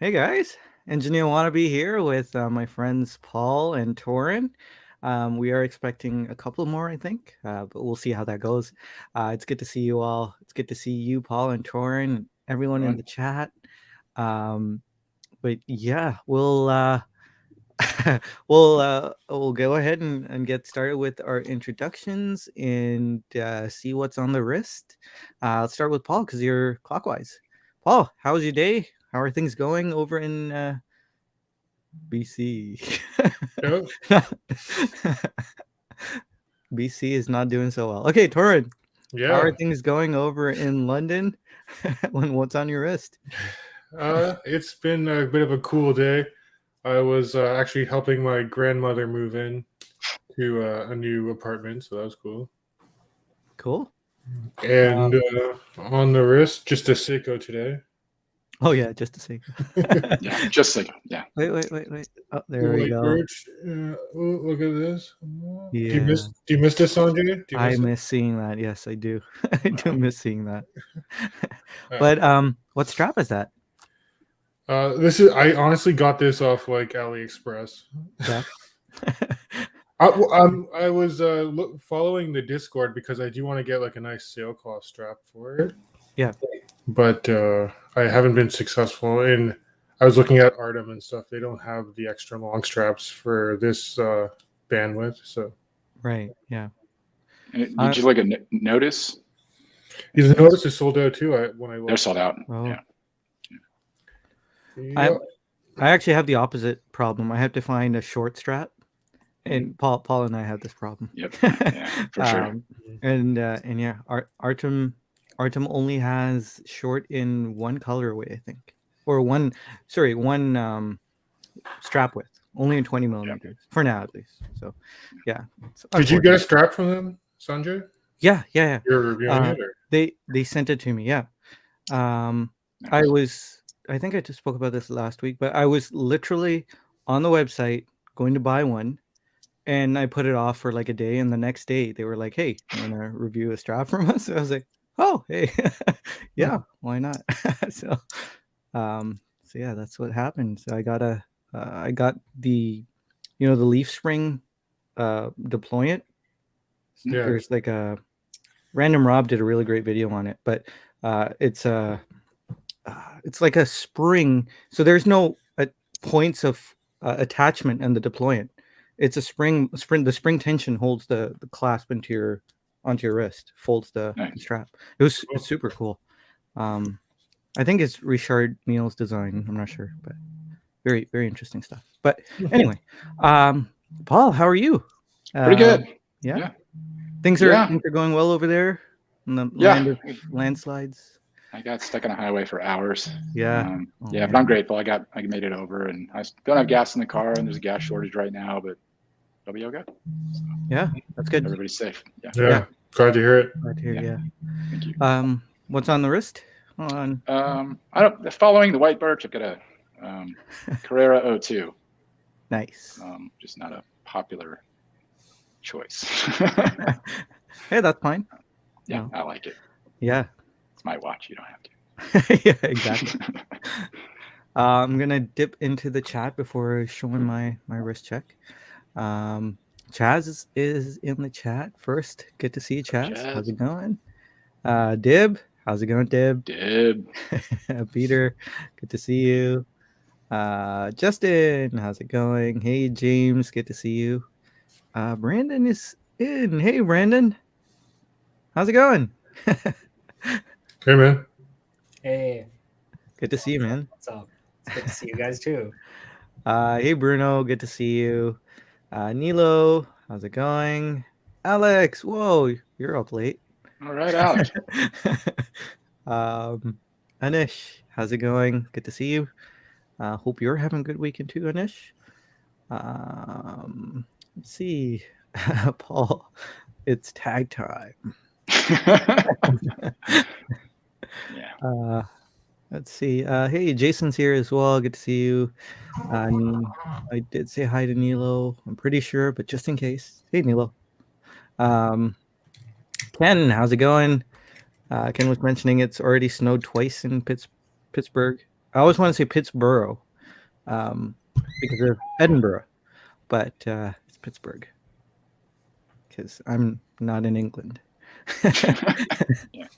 Hey guys, Engineer Wannabe here with my friends Paul and Torin. We are expecting a couple more, I think, but we'll see how that goes. It's good to see you all. It's good to see you, Paul and Torin, everyone in the chat. But yeah, we'll go ahead and get started with our introductions and see what's on the wrist. Let's start with Paul because you're clockwise. Paul, how was your day? How are things going over in BC? Oh, BC is not doing so well. Okay, Torin, how are yeah. things going over in London? What's on your wrist? It's been a bit of a cool day. I was actually helping my grandmother move in to a new apartment, so that was cool. Cool. And on the wrist, just a Seiko today. Oh yeah, just a second. Yeah, just like yeah. Wait. Oh, there we White go. birch. Oh, look at this. Yeah, Do you miss this, Sanjay? Do you I miss it? miss seeing that. Yes, I do. I do miss seeing that. Uh, But what strap is that? this is. I honestly got this off like AliExpress. Yeah. I was following the Discord because I do want to get like a nice sailcloth strap for it. Yeah. But I haven't been successful in. I was looking at Artem and stuff. They don't have the extra long straps for this bandwidth. So Right. Yeah. Did you like a notice? these notice is sold out too. When I They're looked. sold out. Oh. Yeah. Yeah. I actually have the opposite problem. I have to find a short strap, and Paul and I have this problem. Yep. Yeah, for sure. And yeah, Artem only has short in one colorway, I think, or one strap width, only in 20 millimeters for now at least. So yeah. Did you get a strap from them, Sanjay? Yeah. You're reviewing it, or? They sent it to me. Yeah. Nice. I think I just spoke about this last week, but I was literally on the website going to buy one, and I put it off for like a day, and the next day they were like, "Hey, you want to review a strap from us?" I was like, "Oh, hey, yeah, why not?" so, so yeah, that's what happened. So I got the, the leaf spring, deployant. Yeah. There's like a Random Rob did a really great video on it, but it's like a spring. So there's no points of attachment in the deployant. It's a spring. The spring tension holds the clasp onto your wrist, folds the strap. It's super cool. I think it's Richard Neal's design. I'm not sure, but very very interesting stuff. But anyway, Paul, how are you? Pretty good. Yeah. Things are going well over there in the land of landslides. I got stuck on a highway for hours. Yeah. But I'm grateful. I made it over, and I don't have gas in the car, and there's a gas shortage right now, but it'll be okay. So, yeah, that's good. Everybody's safe. Yeah. Glad to hear it. Glad to hear. Yeah. Thank you. What's on the wrist? I don't. Following the white birch, I've got a Carrera 02. Nice. Just not a popular choice. Hey, that's fine. Yeah, I like it. Yeah. It's my watch. You don't have to. Yeah, exactly. I'm gonna dip into the chat before showing my wrist check. Chaz is in the chat first. Good to see you, Chaz. How's it going? Dib, how's it going, Dib? Dib. Peter, good to see you. Justin, how's it going? Hey, James, good to see you. Brandon is in. Hey, Brandon, how's it going? Hey, man. Hey. Good to see you, man. What's up? It's good to see you guys too. Hey, Bruno, good to see you. Nilo, how's it going? Alex, whoa, you're up late. All right, Alex. Anish, how's it going? Good to see you. Hope you're having a good weekend too, Anish. Let's see. Paul, it's tag time. Yeah. Let's see. Hey, Jason's here as well. Good to see you. I did say hi to Nilo. I'm pretty sure, but just in case. Hey, Nilo. Ken, how's it going? Ken was mentioning it's already snowed twice in Pittsburgh. I always want to say Pittsburgh, because of Edinburgh, but it's Pittsburgh because I'm not in England. Yeah.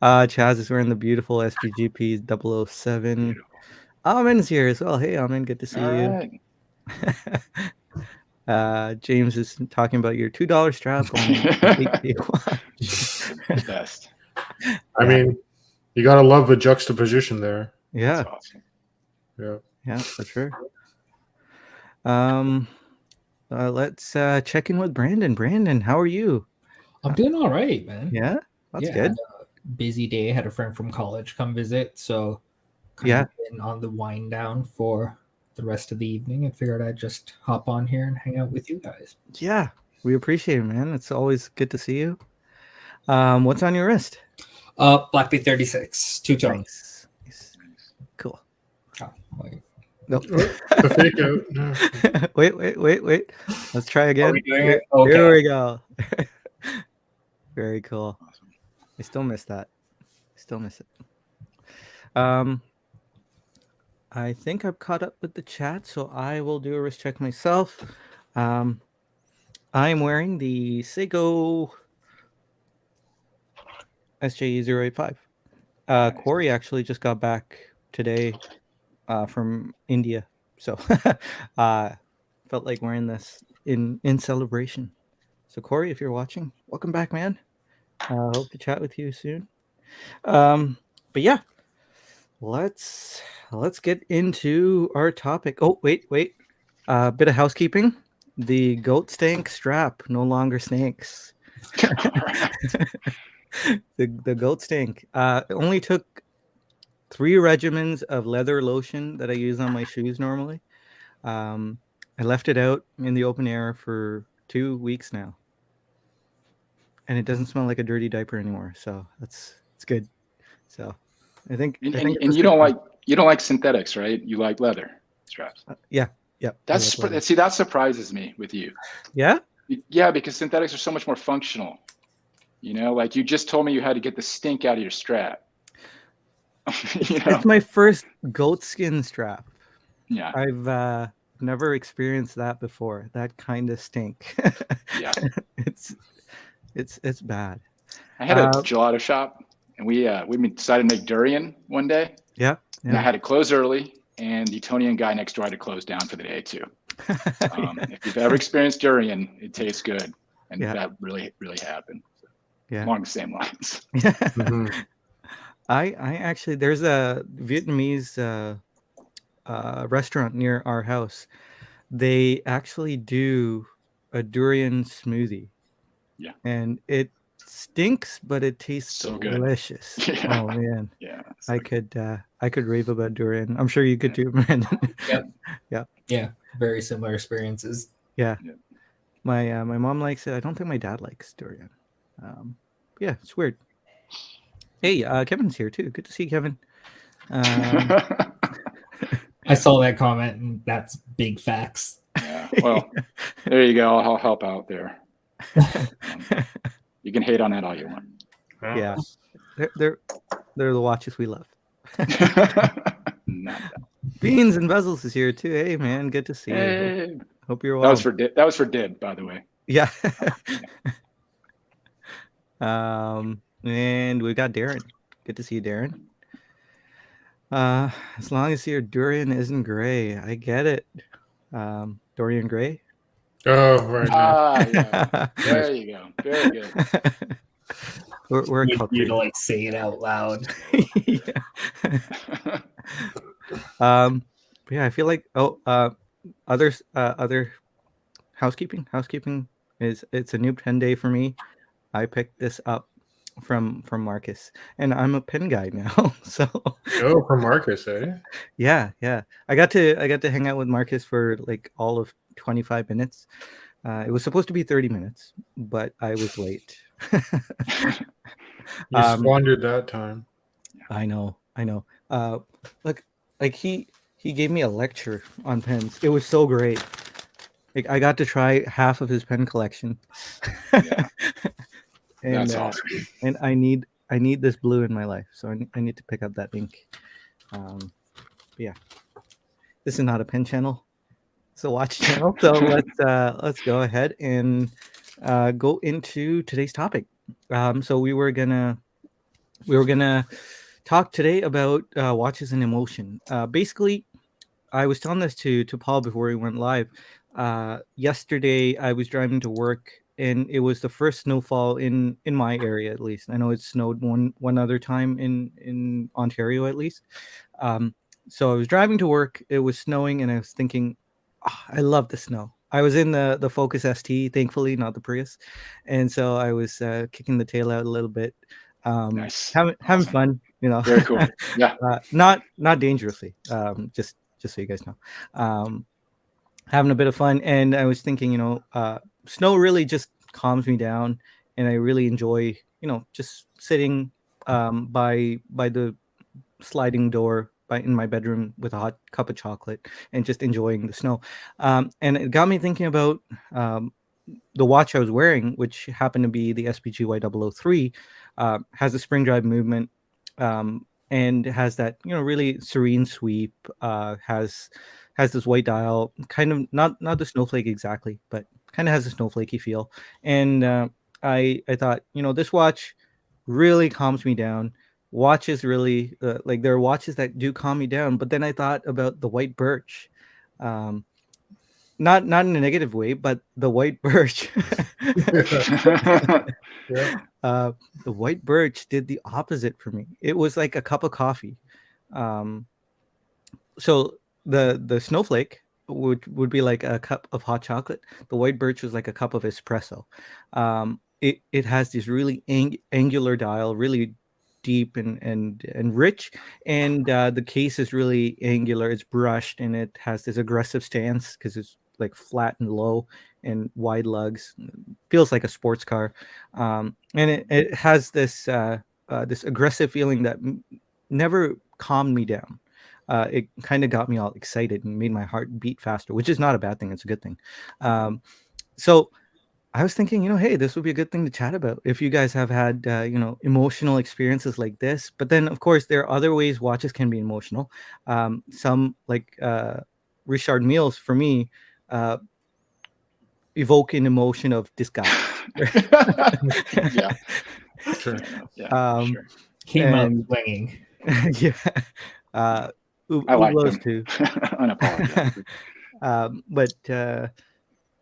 Chaz is wearing the beautiful SPGP 007. Beautiful. Amin's here as well. Hey, Amin, good to see All you. right. James is talking about your $2 strap on HD watch. The best. I mean, you gotta love the juxtaposition there. Yeah, That's awesome. Yeah. for sure. Let's check in with Brandon. Brandon, how are you? I'm doing all right, man. Yeah, that's yeah, good. Had a busy day. Had a friend from college come visit, so kind Yeah. of been on the wind down for the rest of the evening, and figured I'd just hop on here and hang out with you guys. Yeah, we appreciate it, man. It's always good to see you. What's on your wrist? Black Bay 36, two-tone. Nice. Cool. Oh, wait. Nope. The fake out. No. wait. Let's try again. Are we doing it? Okay. Here we go. Very cool. Awesome. I still miss that. it. I think I've caught up with the chat, so I will do a wrist check myself. I am wearing the Seiko SJE085. Corey actually just got back today from India, so felt like wearing this in celebration. So Corey, if you're watching, welcome back, man. Hope to chat with you soon. But yeah, let's get into our topic. Oh, wait. Bit of housekeeping. The goat stank strap no longer stinks. the goat stank. It only took 3 regimens of leather lotion that I use on my shoes normally. I left it out in the open air for 2 weeks now, and it doesn't smell like a dirty diaper anymore. So it's good. So I think. And you don't like synthetics, right? You like leather straps. Yeah. That surprises me with you. Yeah. Yeah, because synthetics are so much more functional. You know, like you just told me you had to get the stink out of your strap. It's my first goat skin strap. Yeah. I've never experienced that before. That kind of stink. Yeah. It's bad. I had a gelato shop, and we decided to make durian one day. Yeah. And I had to close early, and the Etonian guy next door had to close down for the day too. If you've ever experienced durian, it tastes good, and that really happened. So, along the same lines. Mm-hmm. I actually, there's a Vietnamese restaurant near our house. They actually do a durian smoothie. Yeah. And it stinks, but it tastes so good. Delicious. Yeah. Oh man. Yeah. I could rave about durian. I'm sure you could too, Brandon. Yeah, very similar experiences. Yeah. My mom likes it. I don't think my dad likes durian. Yeah, it's weird. Hey, Kevin's here too. Good to see you, Kevin. I saw that comment, and that's big facts. Yeah. Well, there you go. I'll help out there. You can hate on that all you want. Yeah, they're the watches we love. Beans and Bezels is here too. Hey man, good to see you. Hope you're well. That was for Dib, by the way. Yeah. And we got Darren. Good to see you, Darren. As long as your durian isn't gray, I get it. Dorian Gray. Oh, right. Yeah. There you go. Very good. We're you to like say it out loud. Yeah, I feel like other housekeeping it's a new pen day for me. I picked this up from Marcus, and I'm a pen guy now. So from Marcus, eh? Yeah. I got to hang out with Marcus for like all of 25 minutes. It was supposed to be 30 minutes, but I was late. You squandered that time. I know. Like he gave me a lecture on pens. It was so great. Like I got to try half of his pen collection. Yeah. And, that's awesome. And I need this blue in my life, so I need to pick up that ink. yeah, this is not a pen channel. It's a watch channel. So let's go ahead and go into today's topic. So we were gonna talk today about watches and emotion. Basically, I was telling this to Paul before we went live. Yesterday, I was driving to work, and it was the first snowfall in my area, at least. I know it snowed one other time in Ontario, at least. So I was driving to work. It was snowing, and I was thinking, I love the snow. I was in the Focus ST, thankfully, not the Prius, and so I was kicking the tail out a little bit, Nice. having Awesome. fun, Very cool. Yeah. Not dangerously. Just so you guys know, having a bit of fun. And I was thinking, snow really just calms me down, and I really enjoy, just sitting by the sliding door in my bedroom with a hot cup of chocolate and just enjoying the snow. And it got me thinking about the watch I was wearing, which happened to be the SPG Y003, has a spring drive movement, and has that really serene sweep. Has this white dial, kind of not the snowflake exactly, but kind of has a snowflakey feel. And I thought, this watch really calms me down. Watches really like, there are watches that do calm me down, but then I thought about the white birch. Not in a negative way, but the white birch. Yeah. The white birch did the opposite for me. It was like a cup of coffee. So the snowflake would be like a cup of hot chocolate. The white birch was like a cup of espresso. It has this really angular dial, really deep and rich, and the case is really angular. It's brushed, and it has this aggressive stance because it's like flat and low and wide lugs. Feels like a sports car, and it has this this aggressive feeling that never calmed me down. It kind of got me all excited and made my heart beat faster, which is not a bad thing. It's a good thing. So I was thinking, hey, this would be a good thing to chat about if you guys have had, emotional experiences like this. But then, of course, there are other ways watches can be emotional. Some, like Richard Milles, for me, evoke an emotion of disgust. Yeah. Sure. Yeah. Sure. Came out And swinging. yeah, I like Ublos them. too. Unapologetically. But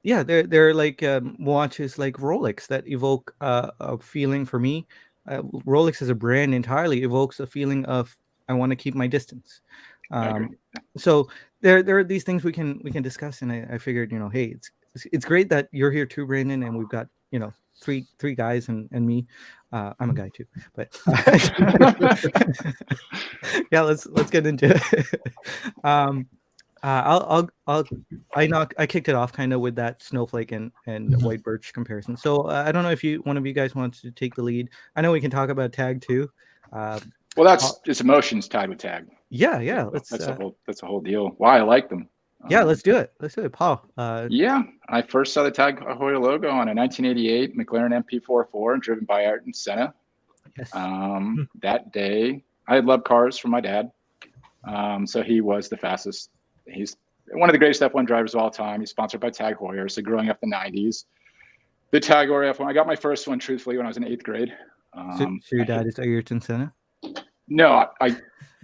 yeah, they're like watches like Rolex that evoke a feeling for me. Rolex as a brand entirely evokes a feeling of, I want to keep my distance. I agree. So there are these things we can discuss, and I figured, hey, it's great that you're here too, Brandon, and we've got three guys and me. I'm a guy too, but yeah, let's get into it. I kicked it off kind of with that snowflake and white birch comparison. So I don't know if one of you guys wants to take the lead. I know we can talk about tag too. Well, it's emotions tied with tag. Yeah. That's a whole deal. Why I like them. Yeah, let's do it, Paul. Yeah, I first saw the Tag Heuer logo on a 1988 McLaren MP44 driven by Ayrton Senna. Yes. That day, I had loved cars from my dad. So he was the fastest. He's one of the greatest F1 drivers of all time. He's sponsored by Tag Heuer. So growing up in the 90s, the Tag Heuer F1, I got my first one, truthfully, when I was in 8th grade. So your dad is Ayrton Senna? No, I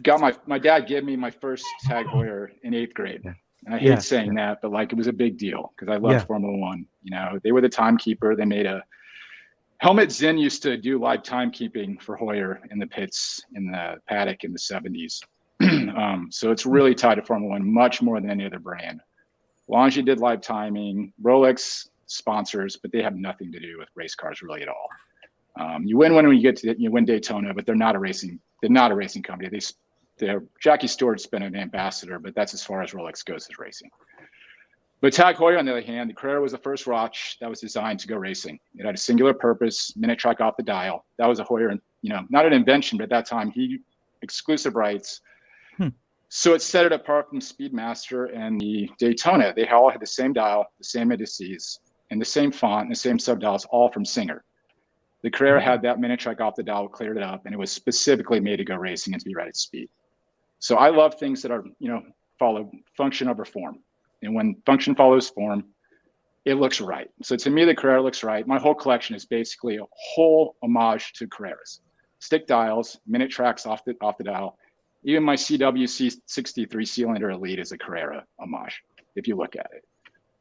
got my dad gave me my first Tag Heuer in 8th grade. Yeah. And I hate saying that, but like, it was a big deal because I loved Formula One. They were the timekeeper. They made a Helmut Zinn used to do live timekeeping for Heuer in the pits in the paddock in the 70s. So it's really tied to Formula One much more than any other brand. Longi did live timing, Rolex sponsors, but they have nothing to do with race cars really at all. You win when you win Daytona, but they're not a racing company. Jackie Stewart's been an ambassador, but that's as far as Rolex goes as racing. But Tag Heuer, on the other hand, the Carrera was the first watch that was designed to go racing. It had a singular purpose, minute track off the dial. That was a Heuer, not an invention, but at that time, exclusive rights. So it set it apart from Speedmaster and the Daytona. They all had the same dial, the same indices, and the same font, and the same subdials, all from Singer. The Carrera had that minute track off the dial, cleared it up, and it was specifically made to go racing and to be right at speed. So I love things that are, follow function over form. And when function follows form, it looks right. So to me, the Carrera looks right. My whole collection is basically a whole homage to Carreras. Stick dials, minute tracks off the dial. Even my CWC63 cylinder Elite is a Carrera homage, if you look at it.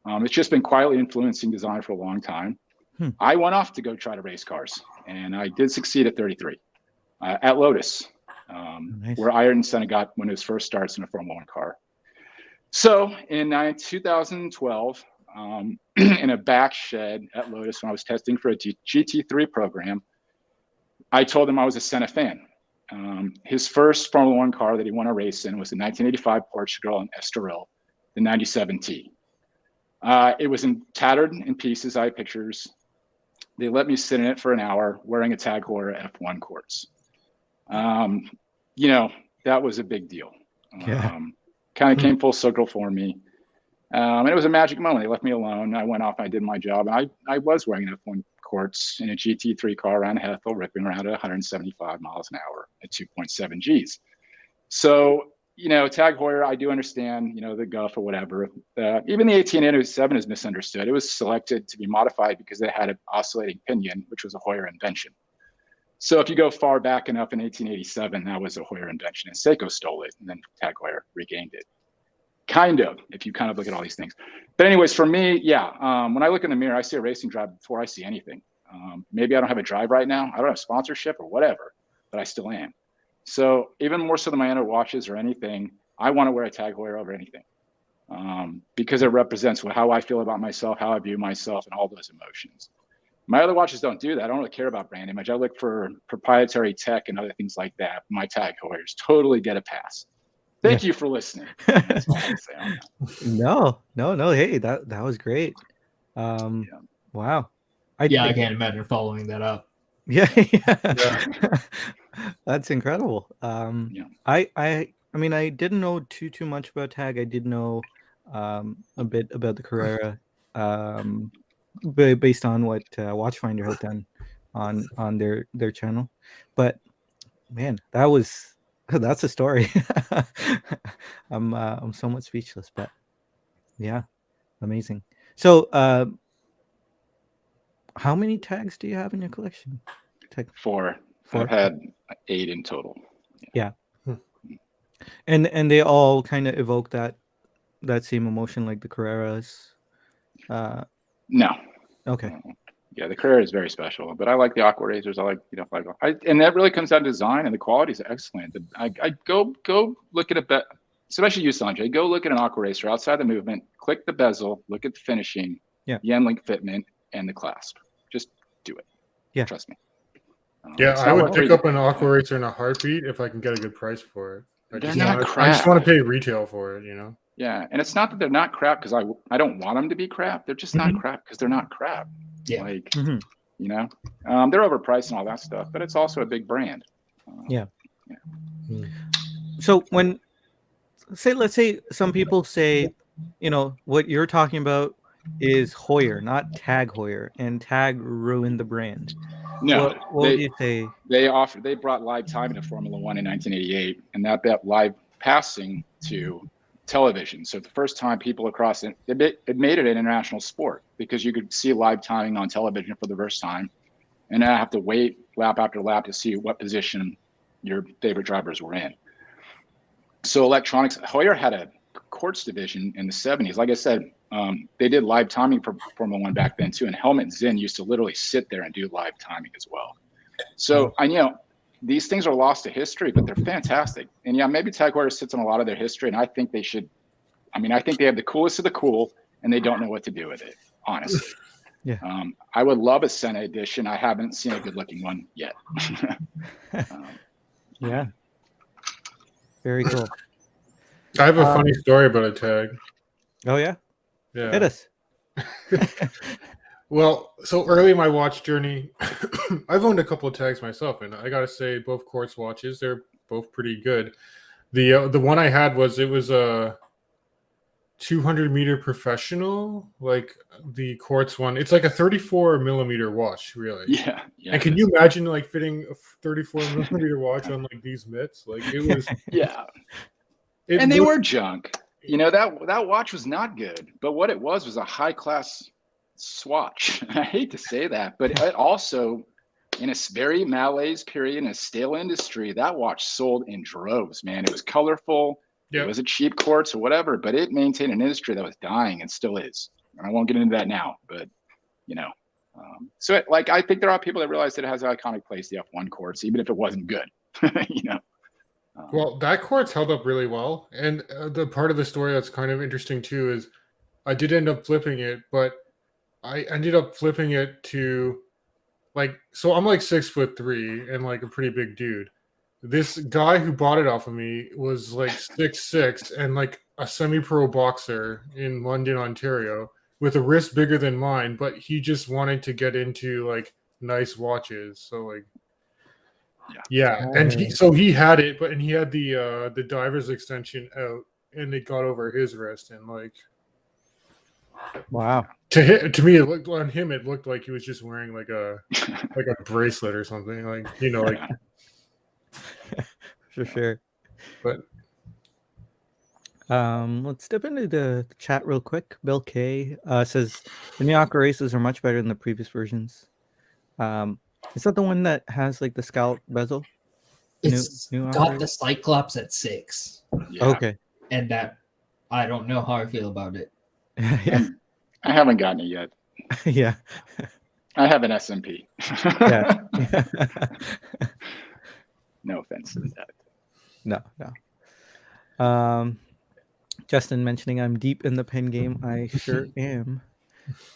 It's just been quietly influencing design for a long time. I went off to go try to race cars, and I did succeed at 33 at Lotus, Nice. where Ayrton Senna got one of his first starts in a Formula One car. So in 2012, in a back shed at Lotus when I was testing for a GT3 program, I told him I was a Senna fan. His first Formula One car that he won a race in was the 1985 Portugal in Estoril, the 97T. It was tattered in pieces. I have pictures. They let me sit in it for an hour wearing a Tag Heuer F1 quartz. That was a big deal. Kind of came full circle for me. And it was a magic moment. They left me alone. I went off and I did my job. And I was wearing an F1 quartz in a GT3 car around Hethel, ripping around at 175 miles an hour at 2.7 Gs. So, Tag Heuer, I do understand, the guff or whatever. Even the 1887 is misunderstood. It was selected to be modified because it had an oscillating pinion, which was a Heuer invention. So if you go far back enough in 1887, that was a Heuer invention, and Seiko stole it, and then Tag Heuer regained it. Kind of, if you kind of look at all these things. But anyways, for me, when I look in the mirror, I see a racing drive before I see anything. Maybe I don't have a drive right now. I don't have sponsorship or whatever, but I still am. So even more so than my other watches or anything, I want to wear a Tag Heuer over anything because it represents how I feel about myself, how I view myself, and all those emotions. My other watches don't do that. I don't really care about brand image. I look for proprietary tech and other things like that. My Tag Heuers totally get a pass. Thank you for listening. That's all I can say on that. No. Hey, that was great. Wow. I can't imagine following that up. Yeah. That's incredible. I mean, I didn't know too much about Tag. I did know a bit about the Carrera, based on what Watchfinder had done on their channel. But man, that's a story. I'm somewhat speechless, but yeah, amazing. So, how many tags do you have in your collection? Four. I've had 8 in total. Yeah. And they all kind of evoke that same emotion like the Carreras. No. Okay. Yeah, the Carrera is very special, but I like the Aqua Racers. I like, and that really comes down to design, and the quality is excellent. I go look at especially you, Sanjay. Go look at an Aqua Racer outside the movement. Click the bezel. Look at the finishing. Yeah. The end link fitment and the clasp. Just do it. Yeah. Trust me. I would pick up an Aqua Racer in a heartbeat if I can get a good price for it. I just want to pay retail for it, Yeah, and it's not that they're not crap because I don't want them to be crap. They're just not crap because they're not crap. Yeah. They're overpriced and all that stuff, but it's also a big brand. So let's say some people say, what you're talking about is Heuer, not Tag Heuer, and Tag ruined the brand. No, what would you say? They brought live timing to Formula One in 1988, and that live passing to television. So the first time people across it made it an international sport because you could see live timing on television for the first time, and I have to wait lap after lap to see what position your favorite drivers were in. So electronics, Heuer had a quartz division in the 70s. Like I said, they did live timing for Formula One back then too, and Helmut Zinn used to literally sit there and do live timing as well. So these things are lost to history, but they're fantastic. And maybe Tag Heuer sits on a lot of their history, and I think they should. I think they have the coolest of the cool, and they don't know what to do with it, honestly. Yeah. I would love a Senna edition. I haven't seen a good-looking one yet. Yeah. Very cool. I have a funny story about a Tag. Oh yeah. Yeah. Hit us. Well, so early in my watch journey, I've owned a couple of Tags myself, and I gotta say, both quartz watches, they're both pretty good. The one I had was a 200-meter professional, like the quartz one. It's like a 34-millimeter watch, really. Yeah. And can you imagine fitting a 34-millimeter watch on like these mitts? Like it was. Yeah. And they were junk. You know, that watch was not good, but what it was a high class swatch. I hate to say that, but it also, in a very malaise period, in a stale industry, that watch sold in droves, man. It was colorful. It was a cheap quartz or whatever, but it maintained an industry that was dying and still is. And I won't get into that now, but you know, so like I think there are people that realize that it has an iconic place, the F1 quartz, even if it wasn't good. You know. Well, that quartz held up really well, and the part of the story that's kind of interesting too is I did end up flipping it, but I ended up flipping it to like, so I'm like 6'3" and like a pretty big dude. This guy who bought it off of me was like 6'6" and like a semi-pro boxer in London, Ontario, with a wrist bigger than mine, but he just wanted to get into like nice watches. So like, yeah. And he had it, but he had the diver's extension out, and it got over his wrist, and like, wow. To me, it looked on him. It looked like he was just wearing like a bracelet or something, like, you know, like. For sure. But let's step into the chat real quick. Bill K says the new Aqua races are much better than the previous versions. Is that the one that has like the scout bezel? It's got the Cyclops at 6. Yeah. Okay. And that, I don't know how I feel about it. Yeah. I haven't gotten it yet. Yeah. I have an SMP. Yeah. No offense to that. No. Justin mentioning I'm deep in the pen game. I sure am.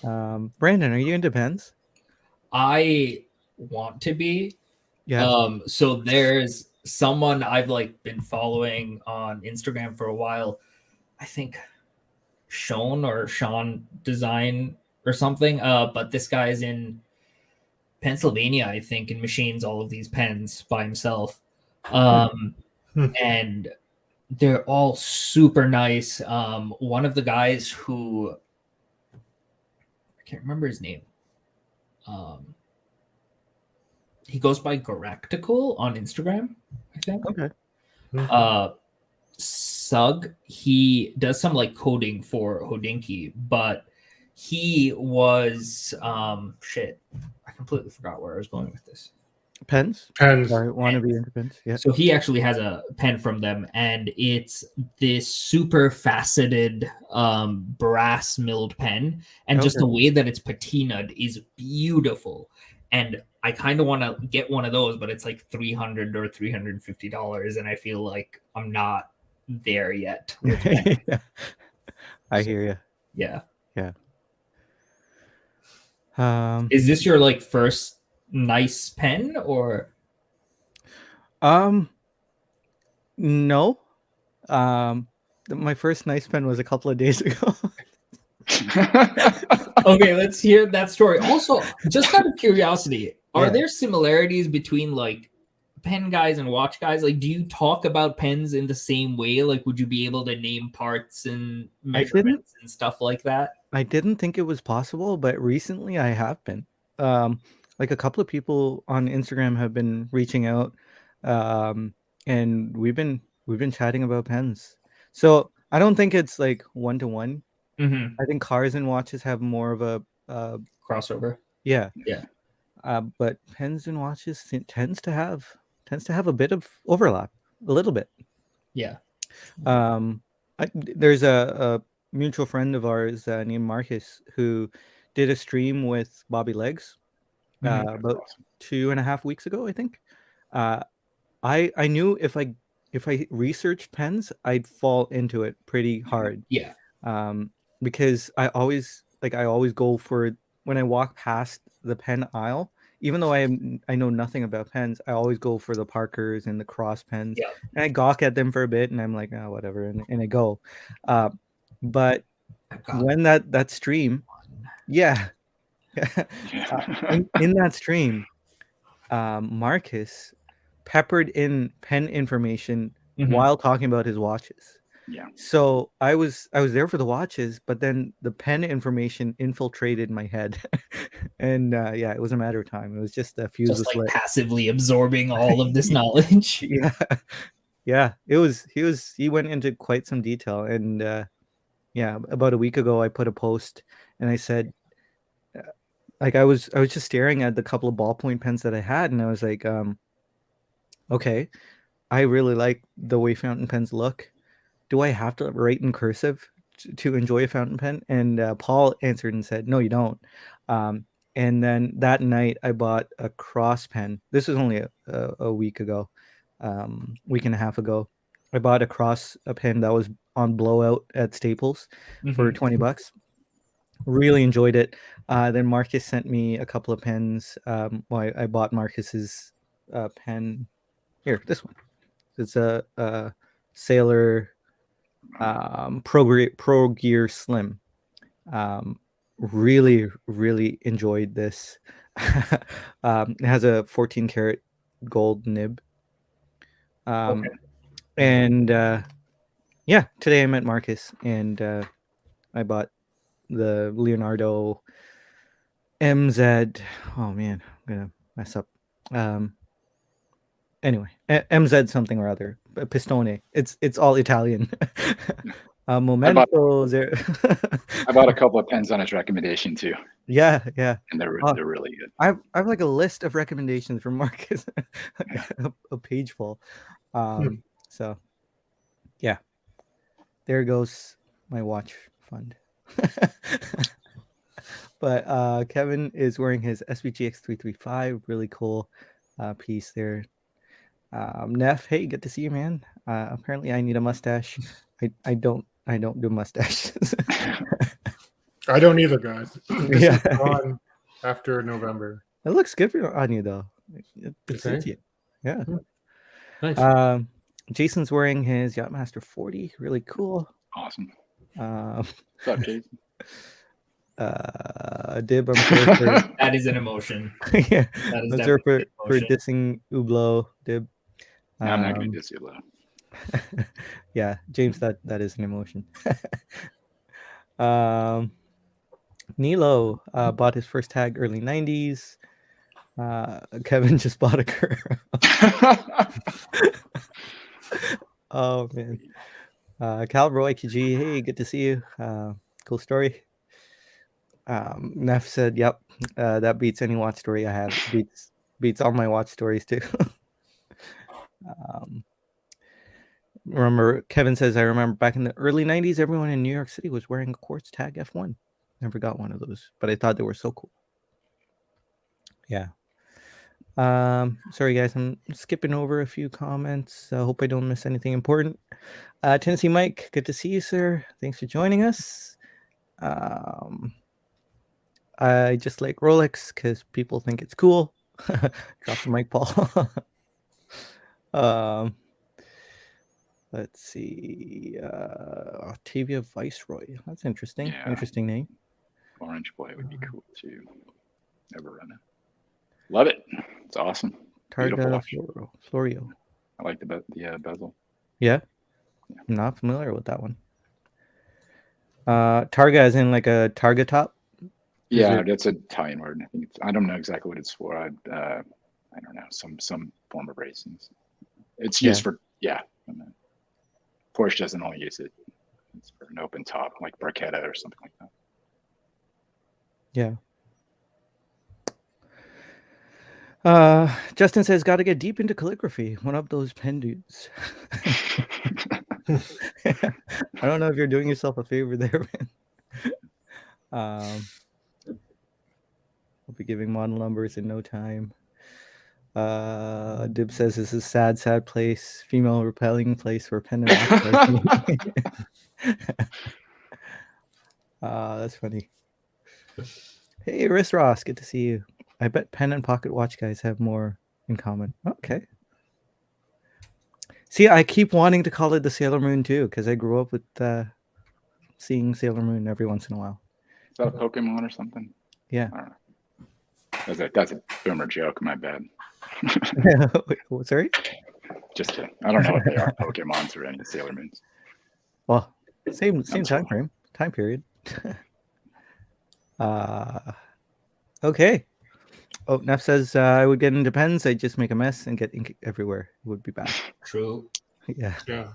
Brandon, are you into pens? I want to be. Yeah. So there's someone I've like been following on Instagram for a while. I think Sean Design or something. But this guy's in Pennsylvania, I think, and machines all of these pens by himself. And they're all super nice. One of the guys who I can't remember his name. He goes by Garactical on Instagram, I think. Okay. Sug, he does some like coding for Hodinkee, but he was I completely forgot where I was going with this. Pens. Sorry, want to be into pens. Yeah. So he actually has a pen from them, and it's this super faceted brass milled pen, and just the way that it's patinaed is beautiful. And I kind of want to get one of those, but it's like $300 or $350, and I feel like I'm not there yet. Yeah. I hear you. Yeah. Is this your like first nice pen or? No. My first nice pen was a couple of days ago. Okay, let's hear that story. Also, just out of curiosity, are there similarities between like pen guys and watch guys? Like, do you talk about pens in the same way? Like, would you be able to name parts and measurements and stuff like that? I didn't think it was possible, but recently I have been. Like a couple of people on Instagram have been reaching out, and we've been chatting about pens. So I don't think it's like 1-to-1. I think cars and watches have more of a crossover. Yeah. But pens and watches tends to have a bit of overlap, a little bit. Yeah. There's a mutual friend of ours named Marcus who did a stream with Bobby Legs about 2.5 weeks ago, I think. I knew if I researched pens, I'd fall into it pretty hard. Yeah. Because I always go for, when I walk past the pen aisle, even though I know nothing about pens, I always go for the Parkers and the Cross pens. Yeah. And I gawk at them for a bit and I'm like, oh, whatever, and I go. But when that stream, in that stream, Marcus peppered in pen information while talking about his watches. Yeah. So I was there for the watches, but then the pen information infiltrated my head, and it was a matter of time. It was just a fuse. Just like passively absorbing all of this knowledge. Yeah. Yeah, he went into quite some detail. And yeah, about a week ago I put a post and I said, like, I was just staring at the couple of ballpoint pens that I had, and I was like, okay, I really like the way fountain pens look. Do I have to write in cursive to enjoy a fountain pen? And Paul answered and said, no, you don't. And then that night I bought a cross pen. This was only a week ago, week and a half ago. I bought a pen that was on blowout at Staples for $20. Really enjoyed it. Then Marcus sent me a couple of pens. Well, I bought Marcus's pen. Here, this one. It's a Sailor Pro Gear Slim. Really enjoyed this. It has a 14 karat gold nib. Okay. And yeah, today I met Marcus and I bought the Leonardo MZ. Oh man, I'm gonna mess up. Anyway, MZ something or other. Pistone. It's all Italian. Momento. I bought a couple of pens on his recommendation too, Yeah. and they're really good. I have like a list of recommendations from Marcus, a page full. So yeah, there goes my watch fund. But Kevin is wearing his SVGX 335. Really cool piece there. Neff, hey, good to see you, man. Apparently I need a mustache. I don't do mustaches. I don't either, guys. This Yeah. is on after November. It looks good on you though. It suits you. Yeah. Nice. Jason's wearing his Yachtmaster 40. Really cool. Awesome. What's up, Jason? Dib, I'm sorry for That is an emotion. yeah. That is I'm sorry for definitely dissing Ublo, Dib. No, I'm not going to diss you, though. Yeah, James, that is an emotion. Nilo bought his first tag early 90s. Kevin just bought a girl. Oh man. Calbro IKG, hey, good to see you. Cool story. Neff said, yep, that beats any watch story I have. Beats all my watch stories too. Remember, Kevin says, I remember back in the early 90s, everyone in New York City was wearing a quartz tag F1. Never got one of those, but I thought they were so cool. Yeah. Sorry guys, I'm skipping over a few comments. I hope I don't miss anything important. Tennessee Mike, good to see you, sir. Thanks for joining us. I just like Rolex because people think it's cool. Drop the mic, Paul. Let's see. Octavia Viceroy. That's interesting. Yeah. Interesting name. Orange Boy would be cool too. Never run it. Love it. It's awesome. Targa Florio. I like the bezel. Yeah. I'm not familiar with that one. Targa as in like a Targa top? Yeah, that's an Italian word. I think I don't know exactly what it's for. I don't know, some form of racing. It's used for Porsche doesn't only use it. It's for an open top, like Barchetta or something like that. Yeah. Justin says, got to get deep into calligraphy. One of those pen dudes. I don't know if you're doing yourself a favor there, man. I'll be giving model numbers in no time. Dib says this is sad place, female repelling place for pen and that's funny. Hey, Riss Ross, good to see you. I bet pen and pocket watch guys have more in common. Okay. See, I keep wanting to call it the Sailor Moon too, because I grew up with seeing Sailor Moon every once in a while. Is that a Pokemon or something? Yeah. I don't know. That's a boomer joke. My bad. Sorry? Just kidding. I don't know if they are Pokemons or any Sailor Moons. Well, same time period. Okay. Oh, Neff says I would get into pens. I'd just make a mess and get ink everywhere. It would be bad. True. Yeah. Yeah.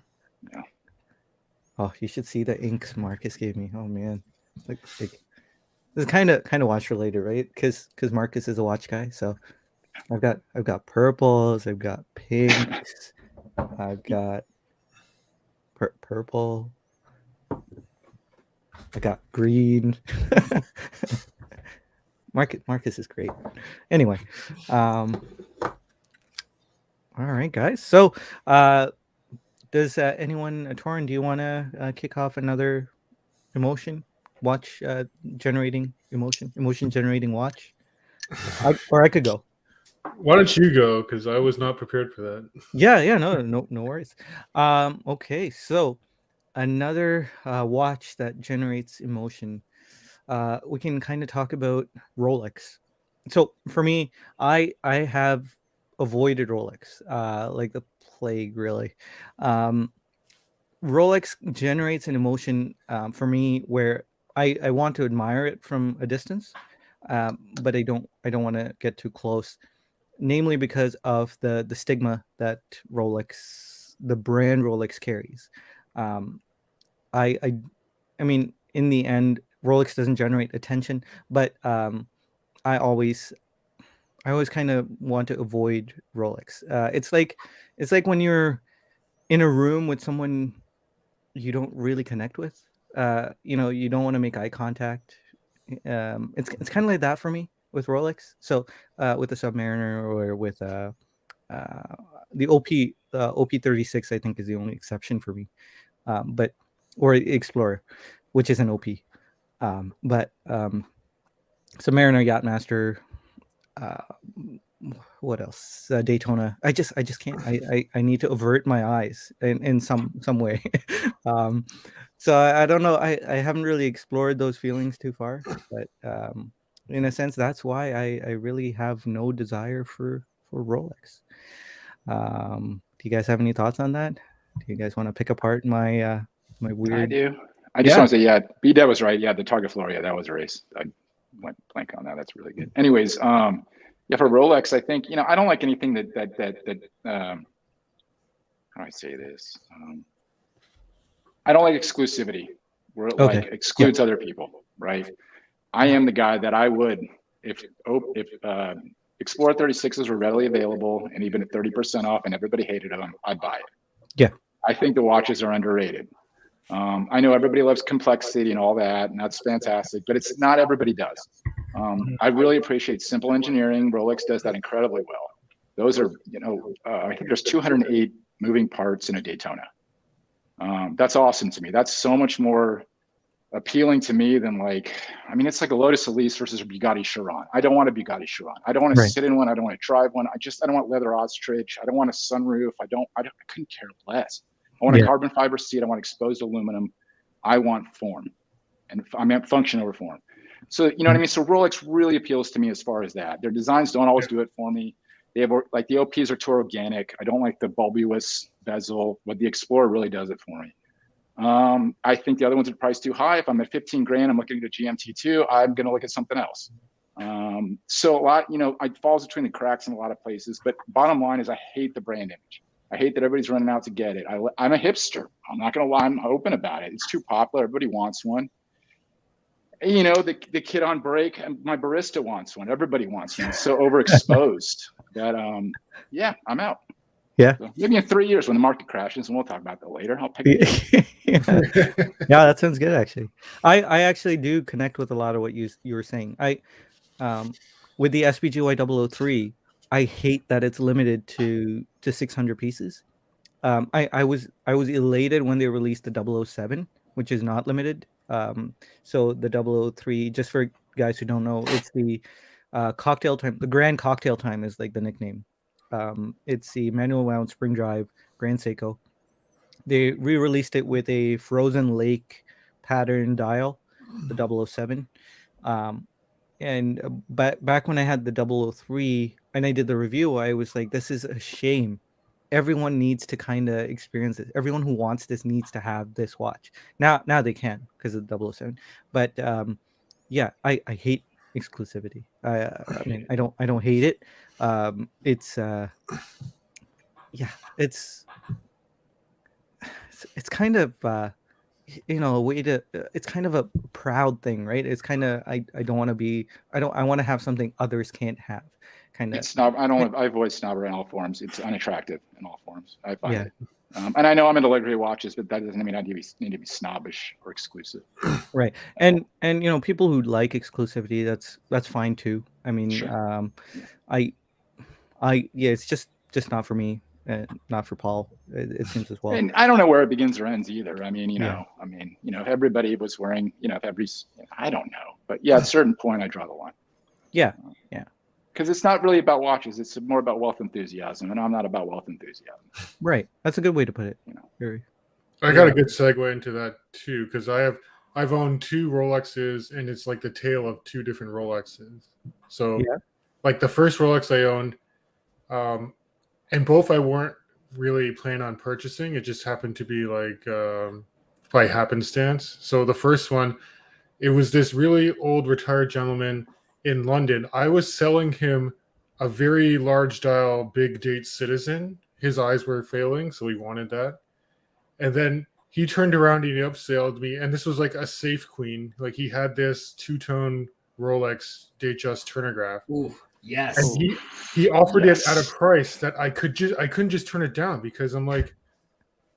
Oh, you should see the inks Marcus gave me. Oh man, like this is kind of watch related, right? Because Marcus is a watch guy, so I've got purples, I've got pinks, I've got purple, I got green. Marcus is great. Anyway, all right, guys. So, does anyone, Torin, do you want to kick off another emotion watch generating emotion generating watch? Or I could go. Why don't you go? Because I was not prepared for that. Yeah, no worries. Okay, so another watch that generates emotion. We can kind of talk about Rolex. So for me, I have avoided Rolex like the plague, really. Rolex generates an emotion for me where I want to admire it from a distance, but I don't want to get too close. Namely because of the stigma that Rolex, the brand Rolex carries. Um, I mean, in the end, Rolex doesn't generate attention, but I always kind of want to avoid Rolex. It's like when you're in a room with someone you don't really connect with. You don't want to make eye contact. It's kind of like that for me with Rolex. So with the Submariner or with the OP36, I think is the only exception for me. But or Explorer, which is an OP. But Submariner, Yachtmaster, uh, what else? Daytona. I just can't. I need to avert my eyes in some way. So I don't know. I haven't really explored those feelings too far, but in a sense, that's why I really have no desire for Rolex. Do you guys have any thoughts on that? Do you guys want to pick apart my my weird? I do. I just want to say, yeah, B-Dad was right. Yeah, the target floor. Yeah, that was a race. I went blank on that. That's really good. Anyways, yeah, for Rolex, I think, I don't like anything that how do I say this? I don't like exclusivity where it like excludes other people, right? I am the guy that I would, if Explorer 36s were readily available and even at 30% off and everybody hated them, I'd buy it. Yeah. I think the watches are underrated. I know everybody loves complexity and all that, and that's fantastic, but it's not everybody does. I really appreciate simple engineering. Rolex does that incredibly well. Those are, I think there's 208 moving parts in a Daytona. That's awesome to me. That's so much more appealing to me than it's like a Lotus Elise versus a Bugatti Chiron. I don't want a Bugatti Chiron. I don't want to sit in one. I don't want to drive one. I don't want leather ostrich. I don't want a sunroof. I couldn't care less. I want a carbon fiber seat. I want exposed aluminum. I want form, and I mean function over form. So you know what I mean. So Rolex really appeals to me as far as that. Their designs don't always do it for me. They have like the OPs are too organic. I don't like the bulbous bezel, but the Explorer really does it for me. I think the other ones are priced too high. If I'm at 15 grand, I'm looking at a GMT2. I'm going to look at something else. So a lot, it falls between the cracks in a lot of places. But bottom line is, I hate the brand image. I hate that everybody's running out to get it. I'm a hipster. I'm not going to lie. I'm open about it. It's too popular. Everybody wants one. The kid on break, my barista wants one. Everybody wants one. It's so overexposed that, I'm out. Yeah. So maybe in 3 years when the market crashes, and we'll talk about that later, I'll pick it. Yeah, that sounds good, actually. I actually do connect with a lot of what you were saying. With the SBGY 003, I hate that it's limited to 600 pieces. I was elated when they released the 007, which is not limited. So the 003, just for guys who don't know, it's the cocktail time. The Grand Cocktail Time is like the nickname. It's the manual wound spring drive Grand Seiko. They re-released it with a frozen lake pattern dial, the 007. And back when I had the 003 and I did the review, I was like, this is a shame. Everyone needs to kind of experience it. Everyone who wants this needs to have this watch. Now they can because of the 007. But I hate exclusivity. I mean, I don't hate it. It's it's kind of a way to it's kind of a proud thing, right? It's kind of I don't want to be I want to have something others can't have, kind of. It's snob. I avoid snobbery in all forms. It's unattractive in all forms. I find Yeah. it. And I know I'm into luxury watches, but that doesn't mean I need to be snobbish or exclusive. Right. And people who like exclusivity, that's fine too. I mean, Sure. I yeah, it's just not for me, not for Paul. It seems as well. And I don't know where it begins or ends either. I mean, Yeah. if everybody was wearing, I don't know, but yeah, at a certain point, I draw the line. Yeah. Because it's not really about watches; it's more about wealth enthusiasm, and I'm not about wealth enthusiasm. Right. That's a good way to put it. Very. I got a good segue into that too, because I've owned 2 Rolexes, and it's like the tale of 2 different Rolexes. So, Yeah. like the first Rolex I owned, and both I weren't really planning on purchasing. It just happened to be like by happenstance. So the first one, it was this really old retired gentleman in London. I was selling him a very large dial big date Citizen. His eyes were failing, so he wanted that. And then he turned around and he upselled me, and this was like a Safe Queen. Like he had this 2-tone Rolex Datejust Turnograph. Ooh, yes. And he offered it at a price that I couldn't just turn it down, because I'm like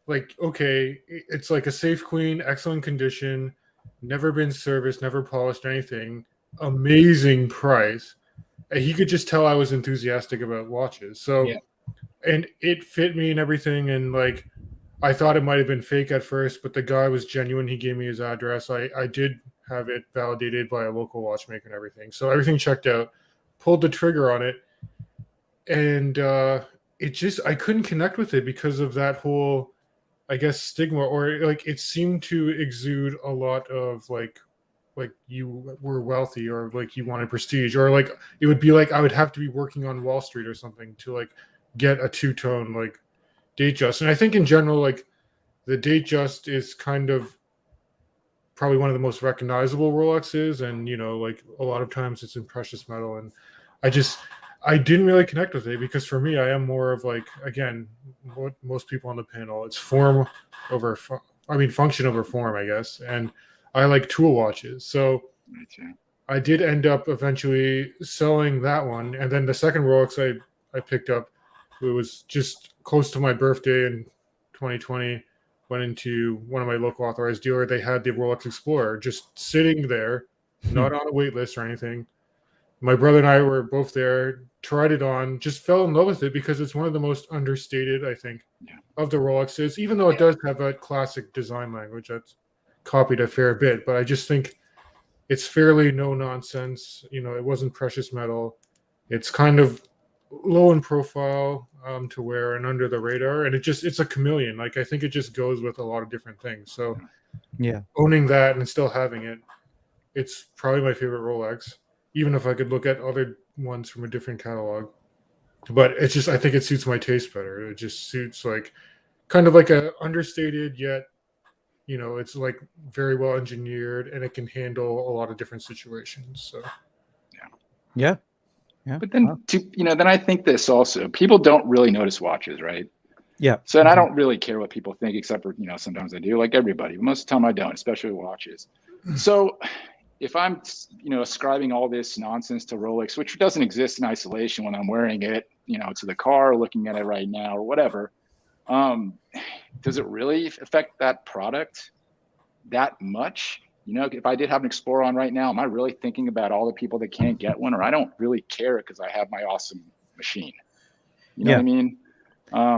okay, it's like a Safe Queen, excellent condition, never been serviced, never polished, anything, amazing price. And he could just tell I was enthusiastic about watches. So Yeah. And it fit me and everything, and like I thought it might have been fake at first, but the guy was genuine. He gave me his address. I did have it validated by a local watchmaker and everything. So everything checked out. Pulled the trigger on it, and I couldn't connect with it because of that whole, I guess, stigma, or like it seemed to exude a lot of like you were wealthy, or like you wanted prestige, or like it would be like I would have to be working on Wall Street or something to like get a 2-tone like Datejust. And I think in general, like the Datejust is kind of probably one of the most recognizable Rolexes, and like a lot of times it's in precious metal, and I didn't really connect with it, because for me, I am more of like, again, what most people on the panel, it's function over form, I guess. And I like tool watches. So I did end up eventually selling that one. And then the second Rolex I picked up, it was just close to my birthday in 2020, went into one of my local authorized dealer. They had the Rolex Explorer just sitting there, not on a wait list or anything. My brother and I were both there, tried it on, just fell in love with it, because it's one of the most understated, I think, of the Rolexes, even though it does have that classic design language that's copied a fair bit. But I just think it's fairly no nonsense. It wasn't precious metal. It's kind of low in profile to wear and under the radar. And it's a chameleon. Like, I think it just goes with a lot of different things. So yeah, owning that and still having it, it's probably my favorite Rolex, even if I could look at other ones from a different catalog. But it's just, I think it suits my taste better. It just suits like kind of like a understated, yet, it's like very well engineered, and it can handle a lot of different situations. So yeah. But then then I think this also, people don't really notice watches, right? Yeah. So, and I don't really care what people think, except for, sometimes I do, like everybody, but most of the time I don't, especially with watches. So if I'm, ascribing all this nonsense to Rolex, which doesn't exist in isolation when I'm wearing it, to the car, looking at it right now or whatever, does it really affect that product that much? If I did have an Explorer on right now, am I really thinking about all the people that can't get one? Or I don't really care because I have my awesome machine. You know what I mean?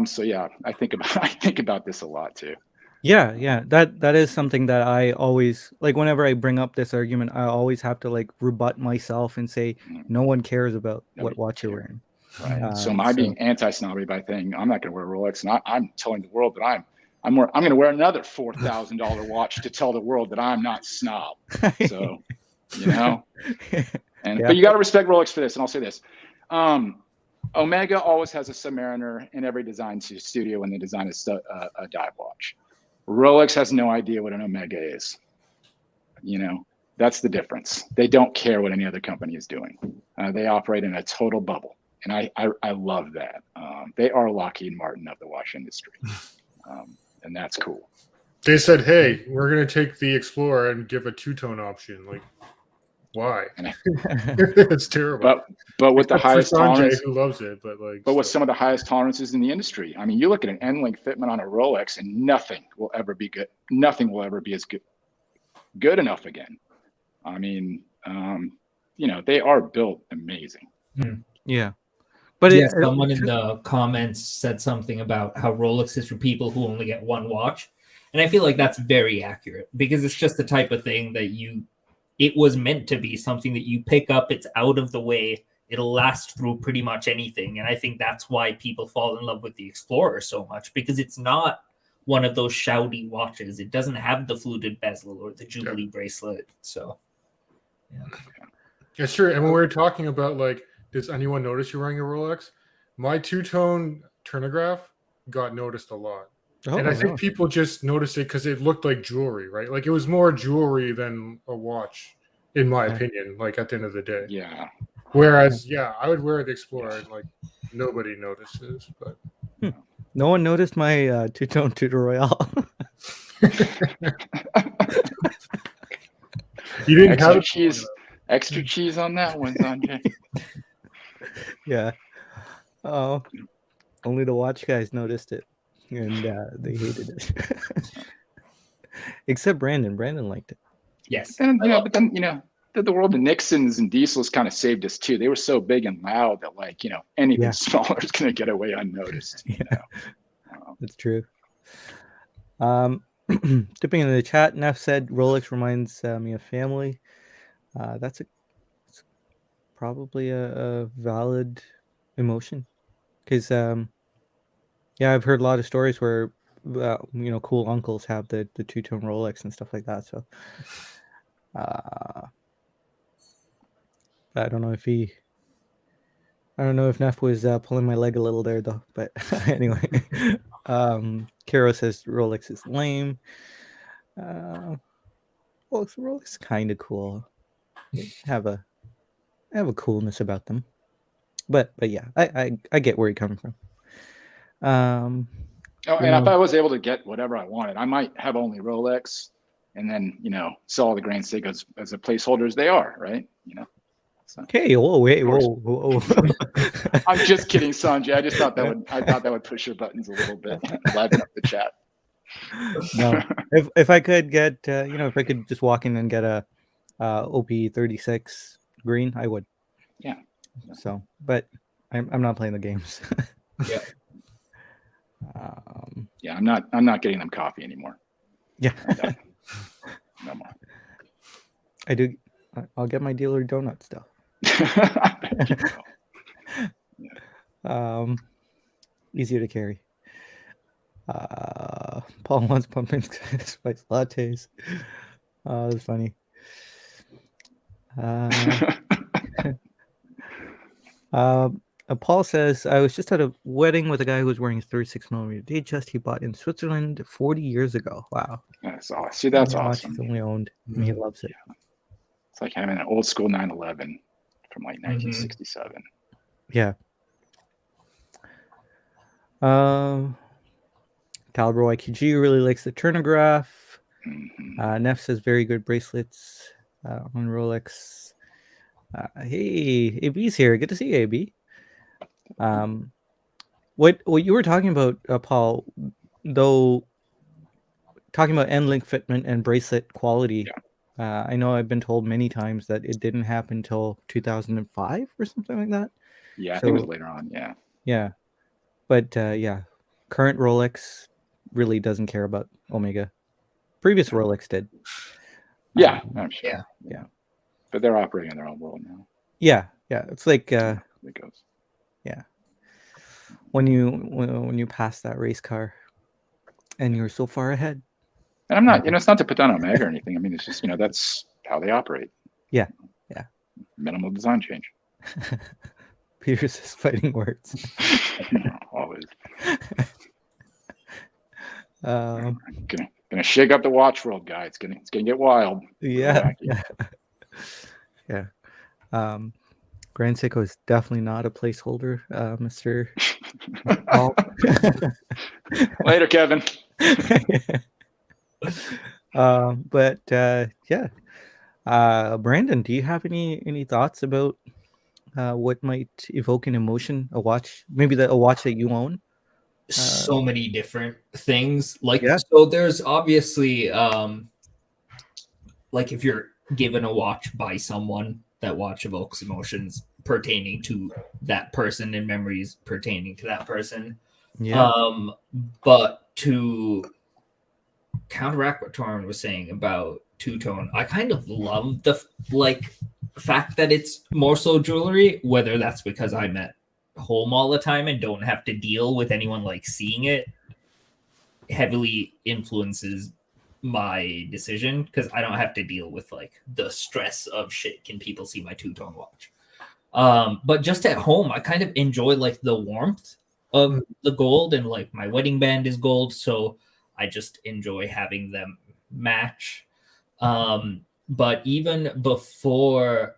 So yeah, I think about this a lot too. Yeah. That is something that I always like. Whenever I bring up this argument, I always have to like rebut myself and say no one cares about what watch you're wearing. Right. So am I being anti-snobby by saying I'm not going to wear a Rolex, and I'm telling the world that I'm going to wear another $4,000 watch to tell the world that I'm not snob. So, but you got to respect Rolex for this. And I'll say this. Omega always has a Submariner in every design studio when they design a dive watch. Rolex has no idea what an Omega is. That's the difference. They don't care what any other company is doing. They operate in a total bubble. And I love that. They are Lockheed Martin of the watch industry. and that's cool. They said, "Hey, we're going to take the Explorer and give a two-tone option." Like, why? It's terrible. But with the highest tolerance, who loves it, but with some of the highest tolerances in the industry. I mean, you look at an end-link fitment on a Rolex, and nothing will ever be good. Nothing will ever be as good enough again. I mean, they are built amazing. Yeah. But someone in the comments said something about how Rolex is for people who only get one watch. And I feel like that's very accurate, because it's just the type of thing that it was meant to be something that you pick up, it's out of the way, it'll last through pretty much anything. And I think that's why people fall in love with the Explorer so much, because it's not one of those shouty watches. It doesn't have the fluted bezel or the Jubilee bracelet. So, yeah, sure. And when we were talking about, like, does anyone notice you're wearing a Rolex? My two-tone turnograph got noticed a lot. And I think people just noticed it because it looked like jewelry, right? Like, it was more jewelry than a watch, in my opinion, like, at the end of the day. Yeah. Whereas, I would wear the Explorer and, like, nobody notices. But no one noticed my two-tone Tudor Royale. You didn't have extra cheese on that one, Sanjay. Yeah. Oh, only the watch guys noticed it. And they hated it. Except Brandon. Brandon liked it. Yes. And but then the world of Nixons and Diesels kind of saved us too. They were so big and loud that, like, anything smaller is going to get away unnoticed. That's true. Dipping into the chat, Neff said Rolex reminds me of family. That's probably a valid emotion, because I've heard a lot of stories where cool uncles have the two-tone Rolex and stuff like that. So I don't know if Neff was pulling my leg a little there, though. But anyway, Kara says Rolex is lame. Rolex is kind of cool. They have a coolness about them. But yeah, I get where you're coming from. And if I was able to get whatever I wanted, I might have only Rolex, and then sell all the grand Seikos as a placeholder as they are, right? So. Okay, whoa. I'm just kidding, Sanjay. I just thought that would push your buttons a little bit, liven up the chat. No, if I could get if I could just walk in and get a OP36 green, I would. Yeah. So, but I'm not playing the games. Yeah. I'm not getting them coffee anymore. Yeah. No more. I do. I'll get my dealer donut stuff. Easier to carry. Paul wants pumpkin spice lattes. Oh, that's funny. Paul says, I was just at a wedding with a guy who was wearing a 36mm Datejust he bought in Switzerland 40 years ago. Wow. That's awesome. See, that's awesome. He's only owned. And he loves it. It's like having an old school 911 from like 1967. Yeah. Caliber YQG really likes the turnograph. Neff says very good bracelets on Rolex. Hey, AB's here. Good to see you, AB. What you were talking about, Paul, though, talking about end link fitment and bracelet quality. I know I've been told many times that it didn't happen until 2005 or something like that. Yeah, I think it was later on. Yeah. Yeah. But current Rolex really doesn't care about Omega. Previous Rolex did. Yeah, I'm sure. Yeah. But they're operating in their own world now. Yeah. It's like it goes. Yeah. When you pass that race car and you're so far ahead. And I'm not, it's not to put down Omega or anything. I mean, it's just, that's how they operate. Yeah. Minimal design change. Peter says fighting words. Always. Gonna shake up the watch world, guy. It's gonna get wild. Yeah. Grand Seiko is definitely not a placeholder, Mr. Paul. Later, Kevin. But yeah. Brandon, do you have any thoughts about what might evoke an emotion? A watch, maybe a watch that you own. So many different things. Like, Yeah. so there's obviously like if you're given a watch by someone, that watch evokes emotions pertaining to that person and memories pertaining to that person. Yeah. But to counteract what Torrin was saying about two-tone, I kind of love the fact that it's more so jewelry, whether that's because I'm at home all the time and don't have to deal with anyone like seeing it, heavily influences my decision because I don't have to deal with like the stress of shit. Can people see my two-tone watch? But just at home, I kind of enjoy like the warmth of the gold, and like my wedding band is gold, so I just enjoy having them match. But even before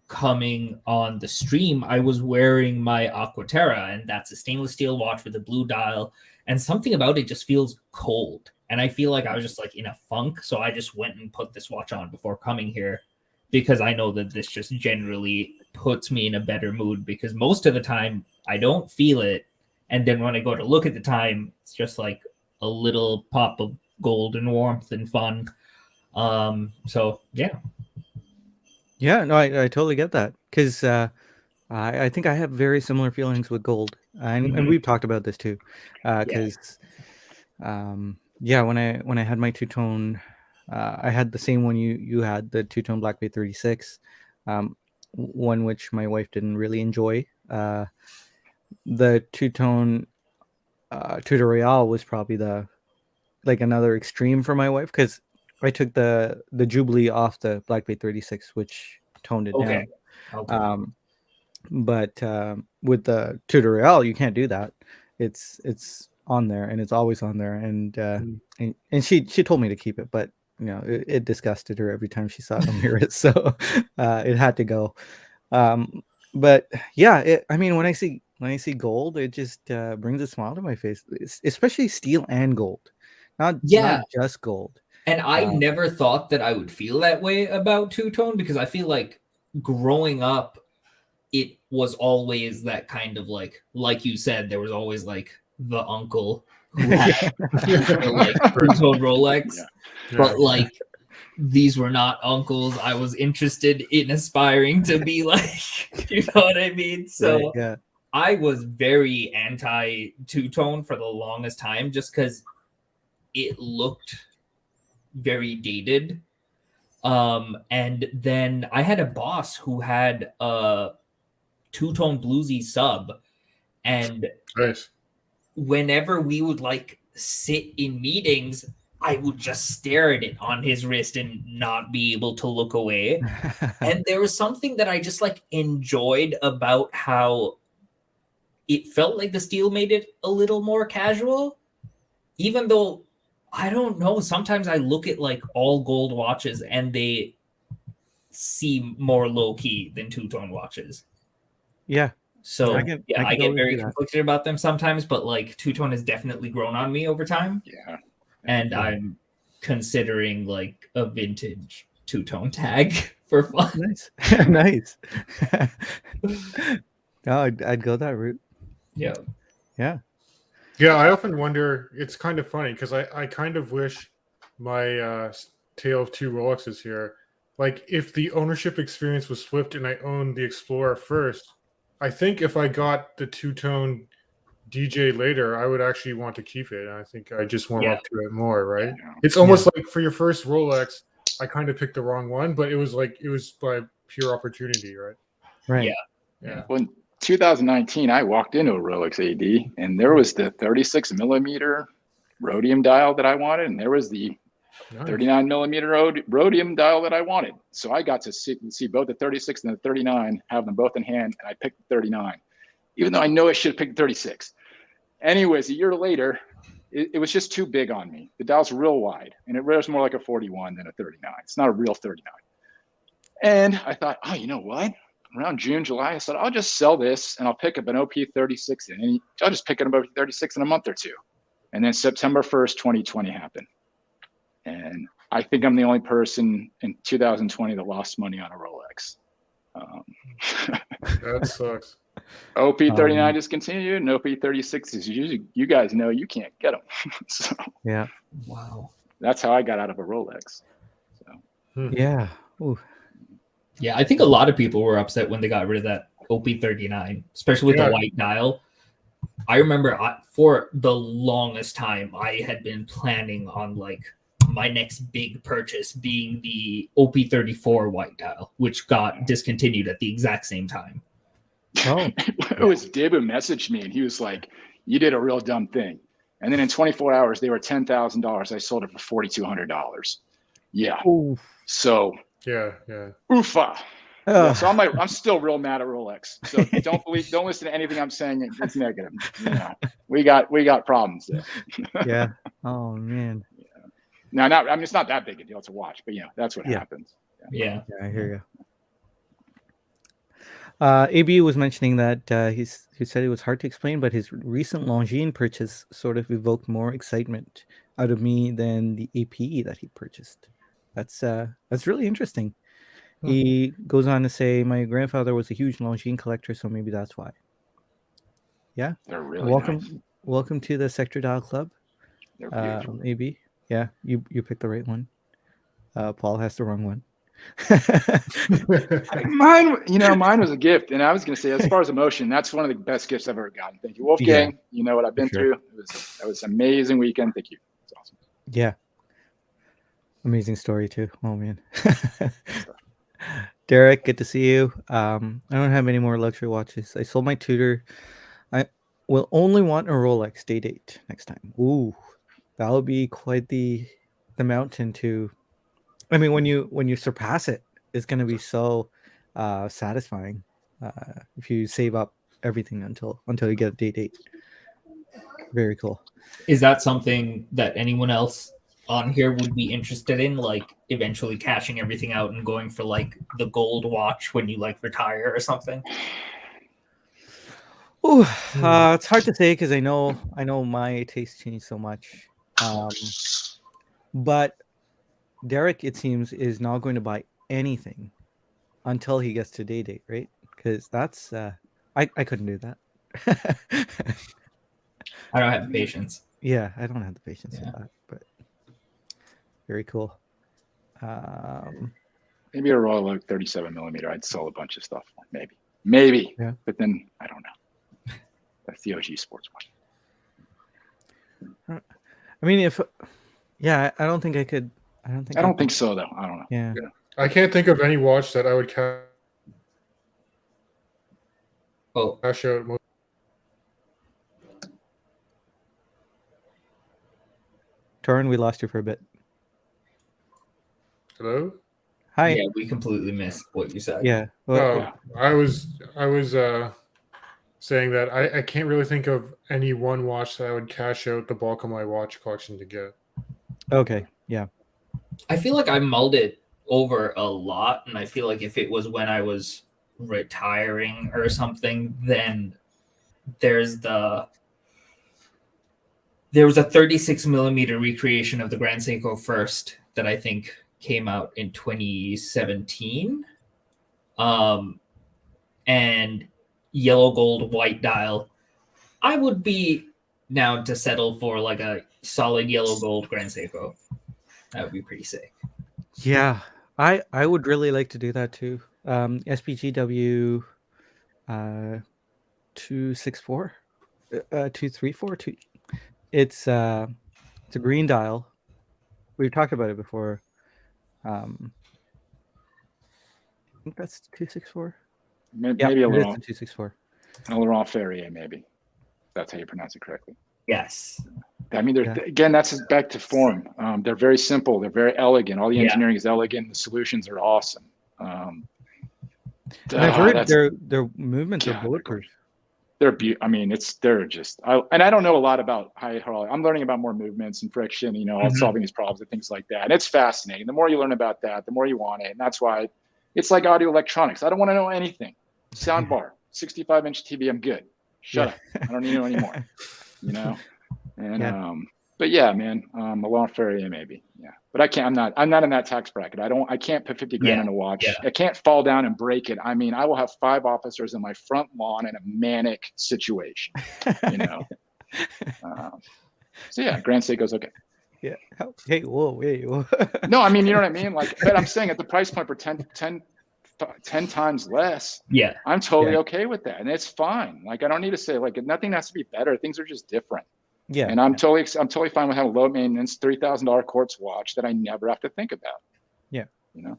coming on the stream, I was wearing my Aquaterra, and that's a stainless steel watch with a blue dial, and something about it just feels cold. And I feel like I was just like in a funk, so I just went and put this watch on before coming here because I know that this just generally puts me in a better mood because most of the time I don't feel it. And then when I go to look at the time, it's just like a little pop of gold and warmth and fun. So yeah. Yeah, no, I totally get that because I think I have very similar feelings with gold, and we've talked about this too, because yeah, when I had my two-tone, I had the same one you had, the two-tone Black Bay 36, one which my wife didn't really enjoy. The two-tone Tudor Royale was probably another extreme for my wife because I took the Jubilee off the Black Bay 36, which toned it down. Okay. But with the Tudor Royale, you can't do that. It's on there and it's always on there, and she told me to keep it, but you know it disgusted her every time she saw it on my wrist, so it had to go. But yeah, I mean when I see gold, it just brings a smile to my face, especially steel and gold, not just gold. And I never thought that I would feel that way about two-tone because I feel like growing up, it was always that kind of like you said, there was always like the uncle who had like two-tone Rolex, but like these were not uncles I was interested in aspiring to be like, you know what I mean? So yeah. I was very anti two-tone for the longest time just because it looked very dated. And then I had a boss who had a two-tone bluesy sub, and whenever we would like sit in meetings, I would just stare at it on his wrist and not be able to look away. And there was something that I just like enjoyed about how it felt like the steel made it a little more casual, even though I don't know. Sometimes I look at like all gold watches and they seem more low key than two-tone watches. Yeah. So I get very conflicted about them sometimes, but like two-tone has definitely grown on me over time. Yeah. And I'm considering like a vintage two-tone tag for fun. Nice. Nice. No, I'd go that route. Yeah. Yeah. Yeah, I often wonder, it's kind of funny because I kind of wish my Tale of Two Rolexes here, like if the ownership experience was flipped and I owned the Explorer first, I think if I got the two-tone DJ later, I would actually want to keep it. And I think I just warm up to it more, right? Yeah. It's almost like for your first Rolex, I kind of picked the wrong one, but it was by pure opportunity, right? Right. Yeah. Well, in 2019, I walked into a Rolex AD, and there was the 36 millimeter rhodium dial that I wanted, and there was the 39 millimeter rhodium dial that I wanted. So I got to see both the 36 and the 39, have them both in hand, and I picked the 39, even though I know I should have picked the 36. Anyways, a year later, it was just too big on me. The dial's real wide, and it wears more like a 41 than a 39. It's not a real 39. And I thought, oh, you know what? Around June, July, I said, I'll just sell this, and I'll pick up an OP36, and I'll just pick up an OP36 in a month or two. And then September 1st, 2020 happened. And I think I'm the only person in 2020 that lost money on a Rolex. That sucks. OP39 discontinued, and OP36s. You guys know you can't get them. So Yeah. Wow. that's how I got out of a Rolex. So. Yeah. Ooh. Yeah, I think a lot of people were upset when they got rid of that OP39, especially with the white dial. I remember for the longest time, I had been planning on like my next big purchase being the OP34 white dial, which got discontinued at the exact same time. Oh, It was Dib who messaged me, and he was like, "You did a real dumb thing." And then in 24 hours, they were $10,000. I sold it for $4,200. Yeah. Ooh. So. Yeah. Oofa. Yeah, so I'm still real mad at Rolex. So don't listen to anything I'm saying. It's negative. You know, we got problems there. Yeah. Oh man. Yeah. Now, it's not that big a deal to watch, but that's what happens. Yeah. I hear you. AB was mentioning that he said it was hard to explain, but his recent Longines purchase sort of evoked more excitement out of me than the APE that he purchased. That's really interesting. He goes on to say, my grandfather was a huge Longines collector, so maybe that's why. Yeah. They're really nice. Welcome to the Sector Dial Club. They're beautiful. AB. Yeah, you picked the right one. Paul has the wrong one. Mine was a gift. And I was going to say, as far as emotion, that's one of the best gifts I've ever gotten. Thank you, Wolfgang. Yeah, you know what I've been through. It was an amazing weekend. Thank you. It's awesome. Yeah. Amazing story too. Oh man. Derek, good to see you. I don't have any more luxury watches. I sold my Tudor. I will only want a Rolex day date next time. Ooh, that would be quite the mountain to. I mean, when you surpass it, it's going to be so satisfying. If you save up everything until you get a day date. Very cool. Is that something that anyone else on here would be interested in, like eventually cashing everything out and going for like the gold watch when you like retire or something? Ooh, it's hard to say because I know my taste changed so much. But Derek, it seems, is not going to buy anything until he gets to day date, right? Because that's I couldn't do that. I don't have the patience. Yeah, I don't have the patience for that, but very cool. Maybe a Rolex 37 millimeter. I'd sell a bunch of stuff. Maybe. Yeah. But then I don't know. That's the OG sports watch. I mean, I don't think I could. I don't think so, though. I don't know. Yeah. I can't think of any watch that I would cash out. Torrin, we lost you for a bit. Hello? Hi. Yeah, we completely missed what you said. Yeah. Well, I was saying that I can't really think of any one watch that I would cash out the bulk of my watch collection to get. Okay. Yeah. I feel like I mulled it over a lot, and I feel like if it was when I was retiring or something, then there was a 36 millimeter recreation of the Grand Seiko First that I think came out in 2017, and yellow gold white dial. I would be now to settle for like a solid yellow gold Grand Seiko. That would be pretty sick. Yeah, I would really like to do that too. SPGW 264 234 it's a green dial. We've talked about it before. I think that's 264. Maybe a little 264. Laurent Ferrier, maybe. That's how you pronounce it correctly. Yes. I mean, again, that's back to form. They're very simple. They're very elegant. All the engineering is elegant. The solutions are awesome. And I've heard their movements are bulletproof. I mean, they're just. And I don't know a lot about high hydraulic. I'm learning about more movements and friction. Solving these problems and things like that. And it's fascinating. The more you learn about that, the more you want it. And that's why it's like audio electronics. I don't want to know anything. Soundbar, 65-inch TV. I'm good. Shut up. I don't need to know anymore. And but yeah, man, a long Ferrier maybe. Yeah, but I can't. I'm not in that tax bracket. I can't put 50 grand on a watch. I can't fall down and break it. I mean, I will have 5 officers in my front lawn in a manic situation. You know. So yeah, Grand Seiko's okay. Yeah. Hey, whoa. No, I mean, you know what I mean? Like, but I'm saying at the price point for 10 times less, I'm totally okay with that. And it's fine. Like, I don't need to say, like, nothing has to be better. Things are just different. Yeah. And I'm totally fine with having a low maintenance $3,000 quartz watch that I never have to think about. Yeah. You know?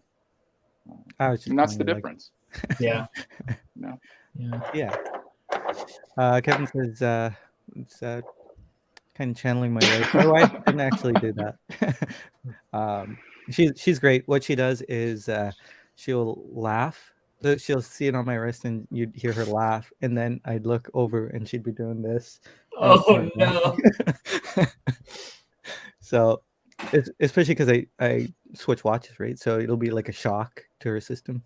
And that's the difference. Yeah. No. Yeah. Kevin says, it's kind of channeling my wife. My wife didn't actually do that. She's great. What she does is she'll laugh. She'll see it on my wrist, and you'd hear her laugh, and then I'd look over, and she'd be doing this. Oh no! So, especially because I switch watches, right? So it'll be like a shock to her system.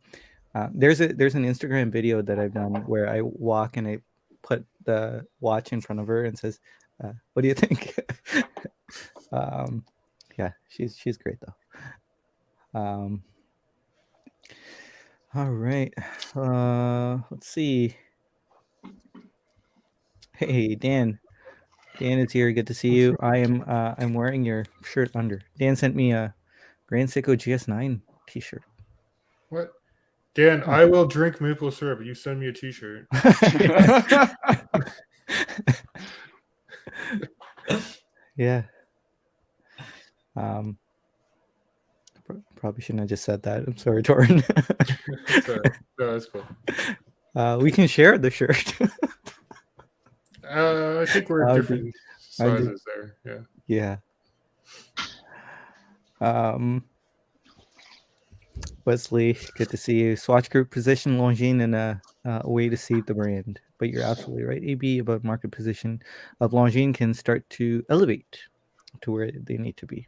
There's an Instagram video that I've done where I walk and I put the watch in front of her and says, what do you think? Yeah, she's great though. All right. Let's see. Hey, Dan. Dan is here. Good to see you. I'm wearing your shirt under. Dan sent me a Grand Seiko GS9 t-shirt. What? Dan, I will drink maple syrup. You send me a t-shirt. Yeah. Probably shouldn't have just said that. I'm sorry, Torin. No, that's cool. We can share the shirt. I think we're different sizes there. Yeah. Wesley, good to see you. Swatch Group position Longines in a way to save the brand. But you're absolutely right, AB, about market position of Longines can start to elevate to where they need to be.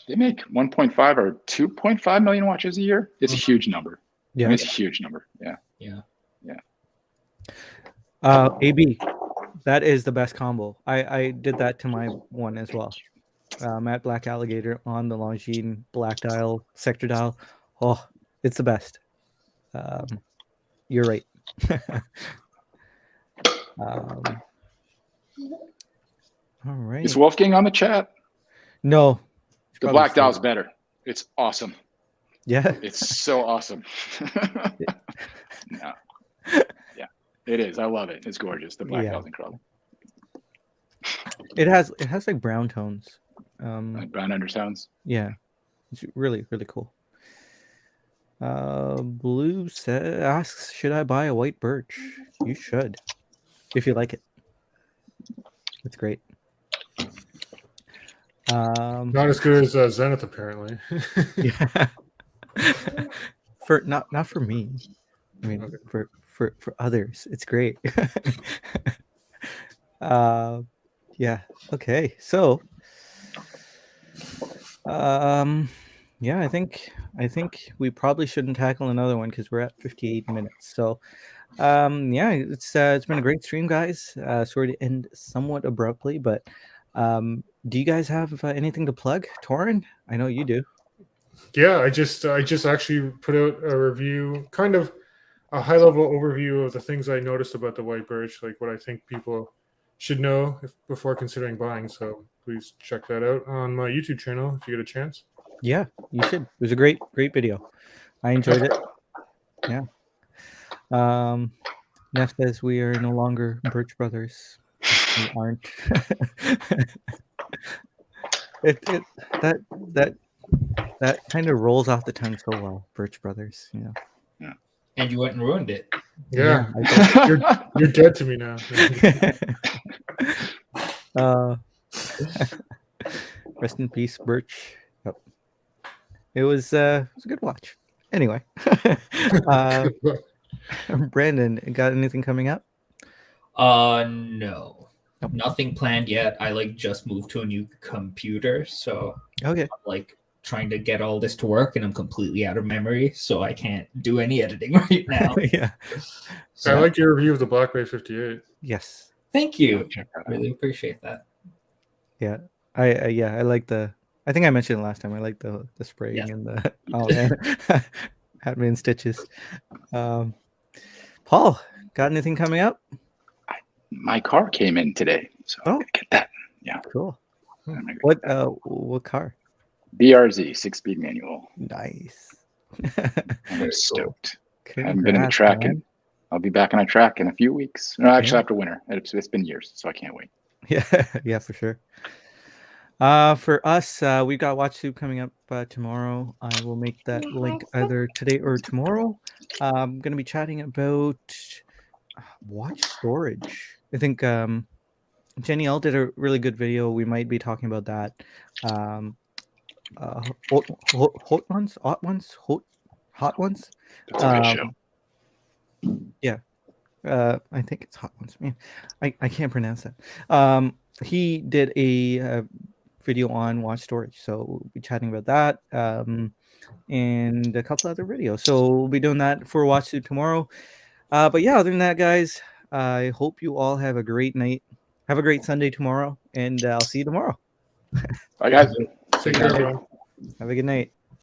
They make 1.5 or 2.5 million watches a year. It's a huge number. Yeah, it's a huge number. Yeah. AB, that is the best combo. I did that to my one as well. Matte Black Alligator on the Longines black dial, sector dial. Oh, it's the best. You're right. All right. Is Wolfgang on the chat? No. The black dial's better. It's awesome. Yeah. It's so awesome. No. Yeah, it is. I love it. It's gorgeous. The black dial's incredible. It has like brown tones. Like brown undertones. Yeah. It's really, really cool. Blue asks, should I buy a white birch? You should, if you like it. It's great. Not as good as Zenith, apparently. Yeah. For not for me. I mean, okay. for others, it's great. Yeah. Okay. So, yeah, I think we probably shouldn't tackle another one because we're at 58 minutes. So, yeah, it's been a great stream, guys. Sorry to end somewhat abruptly, but do you guys have anything to plug, Torin? I know you do. Yeah, I just actually put out a review, kind of a high level overview of the things I noticed about the white birch, like what I think people should know before considering buying. So please check that out on my YouTube channel if you get a chance. Yeah, you should. It was a great video. I enjoyed it. Yeah. Neff says we are no longer Birch Brothers. We aren't. That kind of rolls off the tongue so well, Birch Brothers. You know. Yeah. And you went and ruined it. Yeah. You're dead to me now. Rest in peace, Birch. Yep. It was a good watch. Anyway, Brandon, got anything coming up? No, nothing planned yet. I just moved to a new computer, so okay, I'm trying to get all this to work, and I'm completely out of memory, so I can't do any editing right now. Yeah. So, I liked your review of the Black Bay 58. Yes. Thank you. I really appreciate that. Yeah, I like the. I think I mentioned it last time. I like the spraying and the hat me in stitches. Paul, got anything coming up? My car came in today, so I'm gonna get that. Yeah, cool. I'm gonna What get that. what car? BRZ 6-speed manual. Nice. I'm stoked. I Congrats, haven't been in the track, man. and I'll be back on a track in a few weeks. No, actually, after winter. It's been years, so I can't wait. Yeah, yeah, for sure. For us, we've got Watch Soup coming up tomorrow. I will make that link either today or tomorrow. I'm going to be chatting about watch storage. I think Jenny L did a really good video. We might be talking about that. Hot ones. That's a good show. Yeah. I think it's Hot Ones. Man, I can't pronounce that. He did a video on watch storage, so we'll be chatting about that. And a couple other videos. So we'll be doing that for Watch Soup tomorrow. But yeah, other than that, guys, I hope you all have a great night. Have a great Sunday tomorrow, and I'll see you tomorrow. Bye, guys. Take care, everyone. Have a good night.